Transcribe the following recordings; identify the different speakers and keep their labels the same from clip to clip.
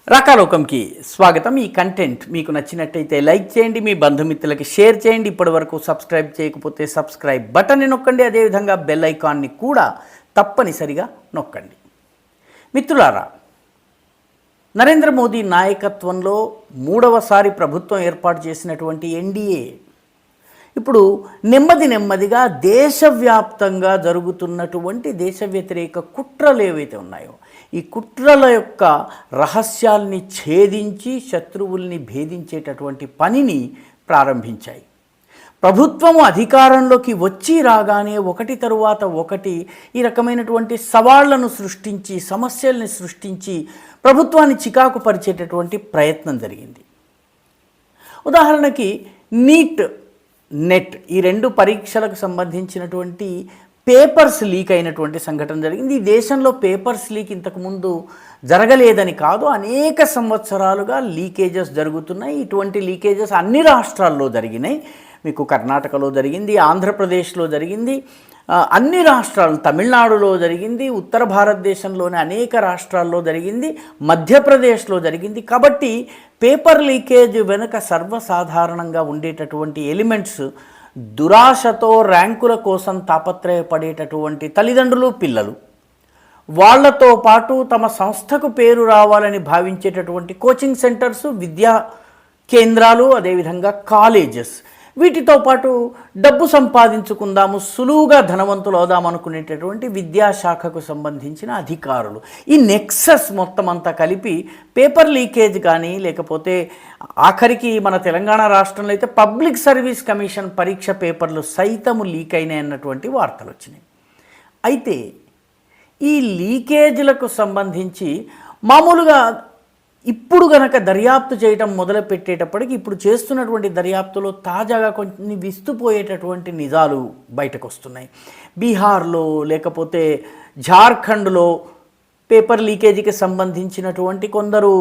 Speaker 1: రాకాలోకంకి స్వాగతం. ఈ కంటెంట్ మీకు నచ్చినట్టయితే లైక్ చేయండి, మీ బంధుమిత్రులకి షేర్ చేయండి. ఇప్పటివరకు సబ్స్క్రైబ్ చేయకపోతే సబ్స్క్రైబ్ బటన్ని నొక్కండి, అదేవిధంగా బెల్ ఐకాన్ని కూడా తప్పనిసరిగా నొక్కండి. మిత్రులారా, నరేంద్ర మోదీ నాయకత్వంలో మూడవసారి ప్రభుత్వం ఏర్పాటు చేసినటువంటి ఎన్డీఏ ఇప్పుడు నెమ్మదిగా దేశవ్యాప్తంగా జరుగుతున్నటువంటి దేశ వ్యతిరేక కుట్రలు ఏవైతే ఉన్నాయో ఈ కుట్రల యొక్క రహస్యాల్ని ఛేదించి శత్రువుల్ని భేదించేటటువంటి పనిని ప్రారంభించాయి. ప్రభుత్వము అధికారంలోకి వచ్చి రాగానే ఒకటి తరువాత ఒకటి ఈ రకమైనటువంటి సవాళ్లను సృష్టించి సమస్యల్ని సృష్టించి ప్రభుత్వాన్ని చికాకు పరిచేటటువంటి ప్రయత్నం జరిగింది. ఉదాహరణకి నీట్, నెట్ ఈ రెండు పరీక్షలకు సంబంధించినటువంటి పేపర్స్ లీక్ అయినటువంటి సంఘటన జరిగింది. ఈ దేశంలో పేపర్స్ లీక్ ఇంతకుముందు జరగలేదని కాదు, అనేక సంవత్సరాలుగా లీకేజెస్ జరుగుతున్నాయి. ఇటువంటి లీకేజెస్ అన్ని రాష్ట్రాల్లో జరిగినాయి. మీకు కర్ణాటకలో జరిగింది, ఆంధ్రప్రదేశ్లో జరిగింది, అన్ని రాష్ట్రాలు, తమిళనాడులో జరిగింది, ఉత్తర భారతదేశంలోని అనేక రాష్ట్రాల్లో జరిగింది, మధ్యప్రదేశ్లో జరిగింది. కాబట్టి పేపర్ లీకేజ్ వెనుక సర్వసాధారణంగా ఉండేటటువంటి ఎలిమెంట్స్ దురాశతో ర్యాంకుల కోసం తాపత్రయపడేటటువంటి తల్లిదండ్రులు, పిల్లలు, వాళ్లతో పాటు తమ సంస్థకు పేరు రావాలని భావించేటటువంటి కోచింగ్ సెంటర్స్, విద్యా కేంద్రాలు, అదేవిధంగా కాలేజెస్, వీటితో పాటు డబ్బు సంపాదించుకుందాము, సులువుగా ధనవంతులు అవుదామనుకునేటటువంటి విద్యాశాఖకు సంబంధించిన అధికారులు, ఈ నెక్సస్ మొత్తం అంతా కలిపి పేపర్ లీకేజ్ కానీ, లేకపోతే ఆఖరికి మన తెలంగాణ రాష్ట్రంలో అయితే పబ్లిక్ సర్వీస్ కమిషన్ పరీక్ష పేపర్లు సైతము లీక్ అయినాయి అన్నటువంటి వార్తలు వచ్చినాయి. అయితే ఈ లీకేజీలకు సంబంధించి మామూలుగా ఇప్పుడు గనక దర్యాప్తు చేయటం మొదలు పెట్టేటప్పటికి ఇప్పుడు చేస్తున్నటువంటి దర్యాప్తులో తాజాగా కొన్ని విస్తుపోయేటటువంటి నిజాలు బయటకు వస్తున్నాయి. బీహార్లో లేకపోతే జార్ఖండ్లో పేపర్ లీకేజీకి సంబంధించినటువంటి కొందరు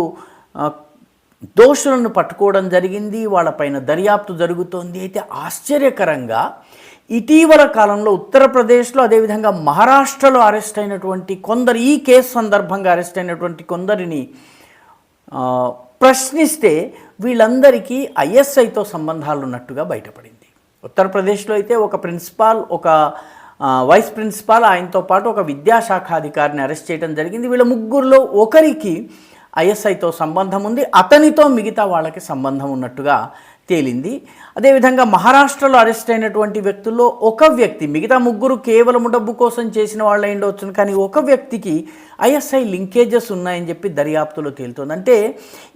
Speaker 1: దోషులను పట్టుకోవడం జరిగింది, వాళ్ళపైన దర్యాప్తు జరుగుతోంది. అయితే ఆశ్చర్యకరంగా ఇటీవల కాలంలో ఉత్తరప్రదేశ్లో, అదేవిధంగా మహారాష్ట్రలో అరెస్ట్ అయినటువంటి కొందరు, ఈ కేసు సందర్భంగా అరెస్ట్ అయినటువంటి కొందరిని ప్రశ్నిస్తే వీళ్ళందరికీ ఐఎస్ఐతో సంబంధాలు ఉన్నట్టుగా బయటపడింది. ఉత్తరప్రదేశ్లో అయితే ఒక ప్రిన్సిపాల్, ఒక వైస్ ప్రిన్సిపాల్, ఆయనతో పాటు ఒక విద్యాశాఖ అధికారిని అరెస్ట్ చేయడం జరిగింది. వీళ్ళ ముగ్గురులో ఒకరికి ఐఎస్ఐతో సంబంధం ఉంది, అతనితో మిగతా వాళ్ళకి సంబంధం ఉన్నట్టుగా తేలింది. అదేవిధంగా మహారాష్ట్రలో అరెస్ట్ అయినటువంటి వ్యక్తుల్లో ఒక వ్యక్తి, మిగతా ముగ్గురు కేవలం డబ్బు కోసం చేసిన వాళ్ళు అయిండవచ్చు, కానీ ఒక వ్యక్తికి ఐఎస్ఐ లింకేజెస్ ఉన్నాయని చెప్పి దర్యాప్తులో తేలుతోంది. అంటే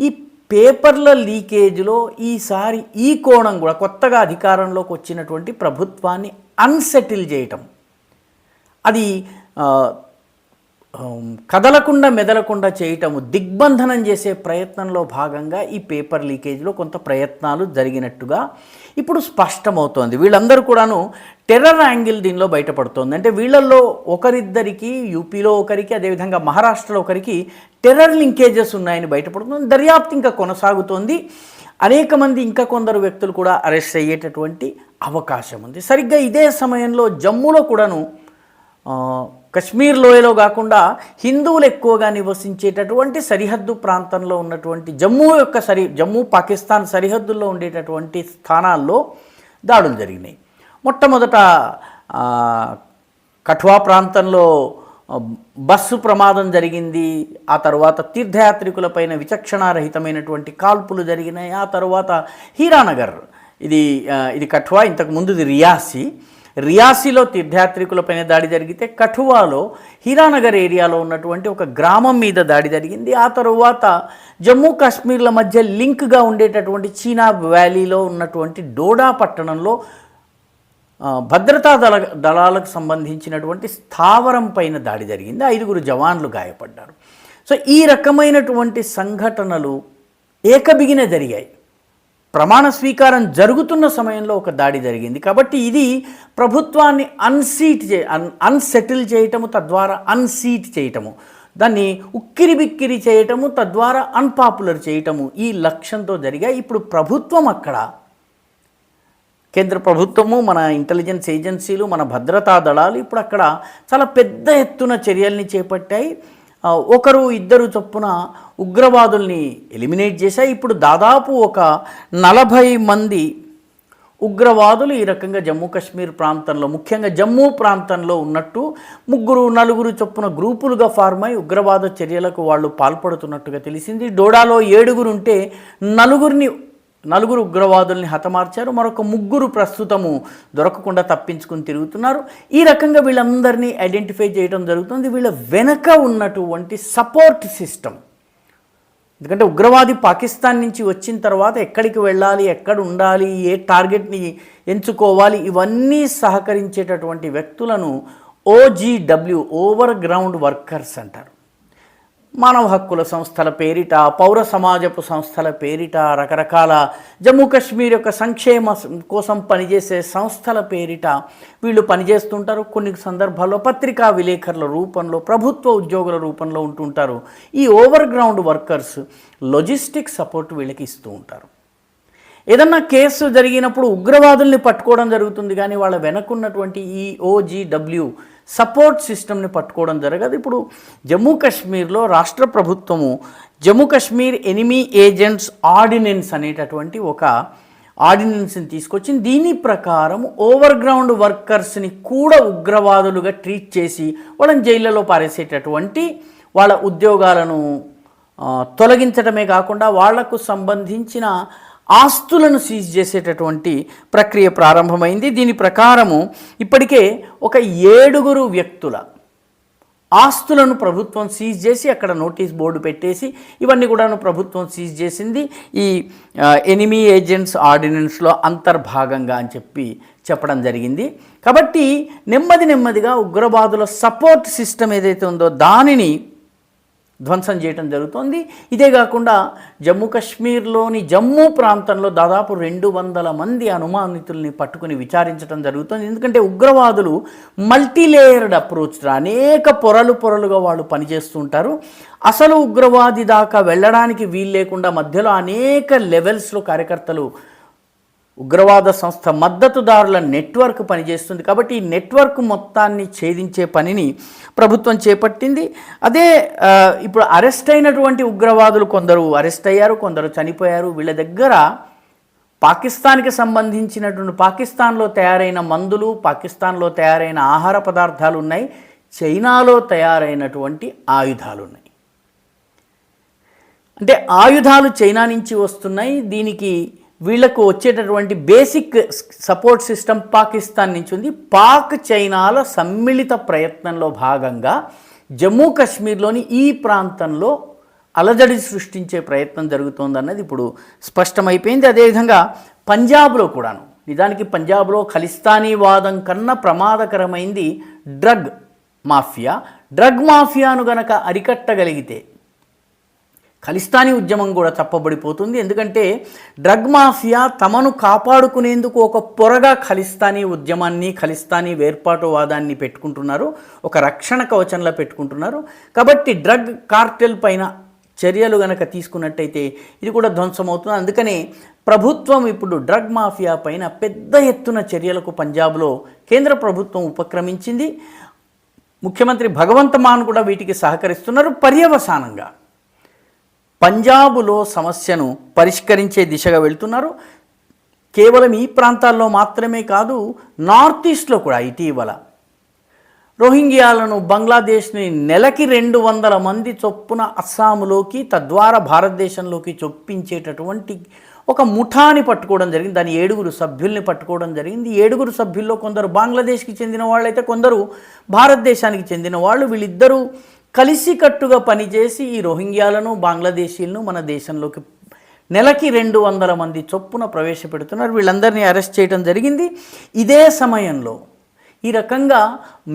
Speaker 1: ఈ పేపర్ల లీకేజ్లో ఈసారి ఈ కోణం కూడా, కొత్తగా అధికారంలోకి వచ్చినటువంటి ప్రభుత్వాన్ని అన్సెటిల్ చేయటం, అది కదలకుండా మెదలకుండా చేయటము, దిగ్బంధనం చేసే ప్రయత్నంలో భాగంగా ఈ పేపర్ లీకేజ్లో కొంత ప్రయత్నాలు జరిగినట్టుగా ఇప్పుడు స్పష్టమవుతోంది. వీళ్ళందరూ కూడాను టెర్రర్ యాంగిల్ దీనిలో బయటపడుతోంది. అంటే వీళ్ళల్లో ఒకరిద్దరికి, యూపీలో ఒకరికి, అదేవిధంగా మహారాష్ట్రలో ఒకరికి టెర్రర్ లింకేజెస్ ఉన్నాయని బయటపడుతుంది. దర్యాప్తు ఇంకా కొనసాగుతోంది. అనేక మంది, ఇంకా కొందరు వ్యక్తులు కూడా అరెస్ట్ అయ్యేటటువంటి అవకాశం ఉంది. సరిగ్గా ఇదే సమయంలో జమ్మూలో కూడాను, కశ్మీర్ లోయలో కాకుండా హిందువులు ఎక్కువగా నివసించేటటువంటి సరిహద్దు ప్రాంతంలో ఉన్నటువంటి జమ్మూ పాకిస్తాన్ సరిహద్దుల్లో ఉండేటటువంటి స్థానాల్లో దాడులు జరిగినాయి. మొట్టమొదట కఠువా ప్రాంతంలో బస్సు ప్రమాదం జరిగింది. ఆ తర్వాత తీర్థయాత్రికులపైన విచక్షణారహితమైనటువంటి కాల్పులు జరిగినాయి. ఆ తర్వాత హీరానగర్, ఇది కఠువా, ఇంతకుముందు ఇది రియాసీలో తీర్థయాత్రికులపైన దాడి జరిగితే కఠువాలో హీరానగర్ ఏరియాలో ఉన్నటువంటి ఒక గ్రామం మీద దాడి జరిగింది. ఆ తరువాత జమ్మూ కాశ్మీర్ల మధ్య లింక్గా ఉండేటటువంటి చీనా వ్యాలీలో ఉన్నటువంటి డోడా పట్టణంలో భద్రతా దళాలకు సంబంధించినటువంటి స్థావరం పైన దాడి జరిగింది. 5 జవాన్లు గాయపడ్డారు. సో ఈ రకమైనటువంటి సంఘటనలు ఏకబిగిన జరిగాయి. ప్రమాణ స్వీకారం జరుగుతున్న సమయంలో ఒక దాడి జరిగింది. కాబట్టి ఇది ప్రభుత్వాన్ని అన్సెటిల్ చేయటము, తద్వారా అన్సీట్ చేయటము, దాన్ని ఉక్కిరిబిక్కిరి చేయటము, తద్వారా అన్పాపులర్ చేయటము, ఈ లక్ష్యంతో జరిగాయి. ఇప్పుడు ప్రభుత్వం, అక్కడ కేంద్ర ప్రభుత్వము, మన ఇంటెలిజెన్స్ ఏజెన్సీలు, మన భద్రతా దళాలు ఇప్పుడు అక్కడ చాలా పెద్ద ఎత్తున చర్యల్ని చేపట్టాయి. ఒకరు ఇద్దరు చొప్పున ఉగ్రవాదుల్ని ఎలిమినేట్ చేశాయి. ఇప్పుడు దాదాపు ఒక 40 మంది ఉగ్రవాదులు ఈ రకంగా జమ్మూ కాశ్మీర్ ప్రాంతంలో, ముఖ్యంగా జమ్మూ ప్రాంతంలో ఉన్నట్టు 3, 4 చొప్పున గ్రూపులుగా ఫార్మ్ అయి ఉగ్రవాద చర్యలకు వాళ్ళు పాల్పడుతున్నట్టుగా తెలిసింది. డోడాలో 7 ఉంటే 4 ఉగ్రవాదుల్ని హతమార్చారు. మరొక 3 ప్రస్తుతము దొరకకుండా తప్పించుకుని తిరుగుతున్నారు. ఈ రకంగా వీళ్ళందరినీ ఐడెంటిఫై చేయడం జరుగుతుంది. వీళ్ళ వెనక ఉన్నటువంటి సపోర్ట్ సిస్టమ్, ఎందుకంటే ఉగ్రవాది పాకిస్తాన్ నుంచి వచ్చిన తర్వాత ఎక్కడికి వెళ్ళాలి, ఎక్కడ ఉండాలి, ఏ టార్గెట్ని ఎంచుకోవాలి, ఇవన్నీ సహకరించేటటువంటి వ్యక్తులను OGW ఓవర్ గ్రౌండ్ వర్కర్స్ అంటారు. మానవ హక్కుల సంస్థల పేరిట, పౌర సమాజపు సంస్థల పేరిట, రకరకాల జమ్మూ కాశ్మీర్ యొక్క సంక్షేమ కోసం పనిచేసే సంస్థల పేరిట వీళ్ళు పనిచేస్తుంటారు. కొన్ని సందర్భాల్లో పత్రికా విలేకరుల రూపంలో, ప్రభుత్వ ఉద్యోగుల రూపంలో ఉంటుంటారు. ఈ over ground workers logistic support వీళ్ళకి ఇస్తూ ఉంటారు. ఏదన్నా కేసు జరిగినప్పుడు ఉగ్రవాదుల్ని పట్టుకోవడం జరుగుతుంది, కానీ వాళ్ళ వెనకున్నటువంటి ఈ OGW సపోర్ట్ సిస్టమ్ని పట్టుకోవడం జరగదు. ఇప్పుడు జమ్మూ కాశ్మీర్లో రాష్ట్ర ప్రభుత్వము Jammu Kashmir enemy agents ordinance అనేటటువంటి ఒక ఆర్డినెన్స్ని తీసుకొచ్చింది. దీని ప్రకారం ఓవర్ గ్రౌండ్ వర్కర్స్ని కూడా ఉగ్రవాదులుగా ట్రీట్ చేసి వాళ్ళని జైళ్ళలో పారేసేటటువంటి, వాళ్ళ ఉద్యోగాలను తొలగించడమే కాకుండా వాళ్లకు సంబంధించిన ఆస్తులను సీజ్ చేసేటటువంటి ప్రక్రియ ప్రారంభమైంది. దీని ప్రకారము ఇప్పటికే ఒక 7 వ్యక్తుల ఆస్తులను ప్రభుత్వం సీజ్ చేసి అక్కడ నోటీస్ బోర్డు పెట్టేసి ఇవన్నీ కూడాను ప్రభుత్వం సీజ్ చేసింది. ఈ ఎనిమీ ఏజెంట్స్ ఆర్డినెన్స్లో అంతర్భాగంగా అని చెప్పడం జరిగింది. కాబట్టి నెమ్మదిగా ఉగ్రవాదుల సపోర్ట్ సిస్టమ్ ఏదైతే ఉందో దానిని ధ్వంసం చేయడం జరుగుతోంది. ఇదే కాకుండా జమ్మూ కాశ్మీర్లోని జమ్మూ ప్రాంతంలో దాదాపు 200 మంది అనుమానితుల్ని పట్టుకుని విచారించడం జరుగుతుంది. ఎందుకంటే ఉగ్రవాదులు మల్టీలేయర్డ్ అప్రోచ్, అనేక పొరలుగా వాళ్ళు పనిచేస్తుంటారు. అసలు ఉగ్రవాది దాకా వెళ్ళడానికి వీలు లేకుండా మధ్యలో అనేక లెవెల్స్లో కార్యకర్తలు, ఉగ్రవాద సంస్థ మద్దతుదారుల నెట్వర్క్ పనిచేస్తుంది. కాబట్టి ఈ నెట్వర్క్ మొత్తాన్ని ఛేదించే పనిని ప్రభుత్వం చేపట్టింది. అదే ఇప్పుడు అరెస్ట్ అయినటువంటి ఉగ్రవాదులు కొందరు అరెస్ట్ అయ్యారు, కొందరు చనిపోయారు. వీళ్ళ దగ్గర పాకిస్తాన్కి సంబంధించినటువంటి, పాకిస్తాన్లో తయారైన మందులు, పాకిస్తాన్లో తయారైన ఆహార పదార్థాలు ఉన్నాయి, చైనాలో తయారైనటువంటి ఆయుధాలు ఉన్నాయి. అంటే ఆయుధాలు చైనా నుంచి వస్తున్నాయి. దీనికి వీళ్లకు వచ్చేటటువంటి బేసిక్ సపోర్ట్ సిస్టమ్ పాకిస్తాన్ నుంచి ఉంది. పాక్ చైనాల సమ్మిళిత ప్రయత్నంలో భాగంగా జమ్మూ కాశ్మీర్లోని ఈ ప్రాంతంలో అలజడి సృష్టించే ప్రయత్నం జరుగుతోందన్నది ఇప్పుడు స్పష్టమైపోయింది. అదేవిధంగా పంజాబ్లో కూడాను, నిజానికి పంజాబ్లో ఖలిస్తానీ వాదం కన్నా ప్రమాదకరమైంది డ్రగ్ మాఫియా. డ్రగ్ మాఫియాను గనక అరికట్టగలిగితే ఖలిస్తానీ ఉద్యమం కూడా తప్పబడిపోతుంది. ఎందుకంటే డ్రగ్ మాఫియా తమను కాపాడుకునేందుకు ఒక పొరగా ఖలిస్తానీ ఉద్యమాన్ని, ఖలిస్తానీ వేర్పాటువాదాన్ని పెట్టుకుంటున్నారు, ఒక రక్షణ కవచంలా పెట్టుకుంటున్నారు. కాబట్టి డ్రగ్ కార్టెల్ పైన చర్యలు గనక తీసుకున్నట్టయితే ఇది కూడా ధ్వంసమవుతుంది. అందుకనే ప్రభుత్వం ఇప్పుడు డ్రగ్ మాఫియా పైన పెద్ద ఎత్తున చర్యలకు పంజాబ్లో కేంద్ర ప్రభుత్వం ఉపక్రమించింది. ముఖ్యమంత్రి భగవంత్ మాన్ కూడా వీటికి సహకరిస్తున్నారు. పర్యవసానంగా పంజాబులో సమస్యను పరిష్కరించే దిశగా వెళ్తున్నారు. కేవలం ఈ ప్రాంతాల్లో మాత్రమే కాదు, నార్త్ ఈస్ట్లో కూడా ఇటీవల రోహింగ్యాలను, బంగ్లాదేశ్ని నెలకి 200 మంది చొప్పున అస్సాములోకి, తద్వారా భారతదేశంలోకి చొప్పించేటటువంటి ఒక ముఠాని పట్టుకోవడం జరిగింది. దాని 7 సభ్యుల్ని పట్టుకోవడం జరిగింది. 7 సభ్యుల్లో కొందరు బంగ్లాదేశ్కి చెందిన వాళ్ళైతే కొందరు భారతదేశానికి చెందిన వాళ్ళు. వీళ్ళిద్దరూ కలిసికట్టుగా పనిచేసి ఈ రోహింగ్యాలను, బంగ్లాదేశీలను మన దేశంలోకి నెలకి 200 మంది చొప్పున ప్రవేశపెడుతున్నారు. వీళ్ళందరినీ అరెస్ట్ చేయడం జరిగింది. ఇదే సమయంలో ఈ రకంగా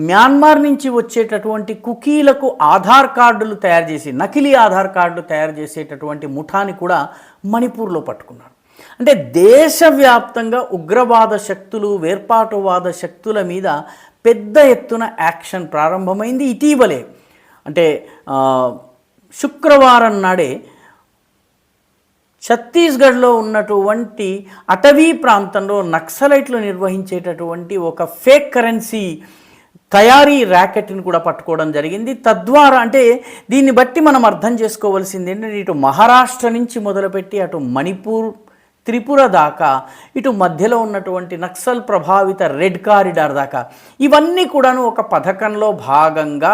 Speaker 1: మ్యాన్మార్ నుంచి వచ్చేటటువంటి కుకీలకు ఆధార్ కార్డులు తయారు చేసి, నకిలీ ఆధార్ కార్డులు తయారు చేసేటటువంటి ముఠాని కూడా మణిపూర్లో పట్టుకున్నారు. అంటే దేశవ్యాప్తంగా ఉగ్రవాద శక్తులు, వేర్పాటువాద శక్తుల మీద పెద్ద ఎత్తున యాక్షన్ ప్రారంభమైంది. ఇటీవలే అంటే శుక్రవారం నాడే ఛత్తీస్గఢ్లో ఉన్నటువంటి అటవీ ప్రాంతంలో నక్సలైట్లు నిర్వహించేటటువంటి ఒక ఫేక్ కరెన్సీ తయారీ ర్యాకెట్ని కూడా పట్టుకోవడం జరిగింది. తద్వారా అంటే దీన్ని బట్టి మనం అర్థం చేసుకోవాల్సింది ఏంటంటే ఇటు మహారాష్ట్ర నుంచి మొదలుపెట్టి అటు మణిపూర్, త్రిపుర దాకా, ఇటు మధ్యలో ఉన్నటువంటి నక్సల్ ప్రభావిత రెడ్ కారిడార్ దాకా ఇవన్నీ కూడాను ఒక పథకంలో భాగంగా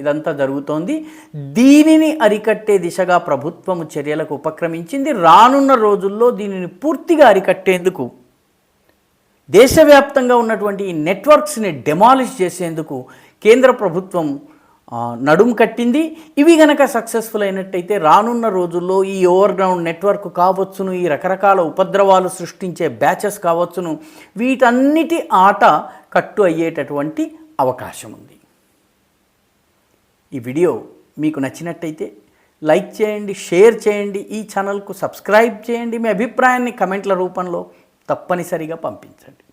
Speaker 1: ఇదంతా జరుగుతోంది. దీనిని అరికట్టే దిశగా ప్రభుత్వము చర్యలకు ఉపక్రమించింది. రానున్న రోజుల్లో దీనిని పూర్తిగా అరికట్టేందుకు దేశవ్యాప్తంగా ఉన్నటువంటి ఈ నెట్వర్క్స్ని డెమాలిష్ చేసేందుకు కేంద్ర ప్రభుత్వం నడుం కట్టింది. ఇవి గనక సక్సెస్ఫుల్ అయినట్టయితే రానున్న రోజుల్లో ఈ ఓవర్గ్రౌండ్ నెట్వర్క్ కావచ్చును, ఈ రకరకాల ఉపద్రవాలు సృష్టించే బ్యాచెస్ కావచ్చును, వీటన్నిటి ఆట కట్టు అయ్యేటటువంటి అవకాశం ఉంది. ఈ వీడియో మీకు నచ్చినట్టయితే లైక్ చేయండి, షేర్ చేయండి, ఈ ఛానల్కు సబ్స్క్రైబ్ చేయండి. మీ అభిప్రాయాన్ని కమెంట్ల రూపంలో తప్పనిసరిగా పంపించండి.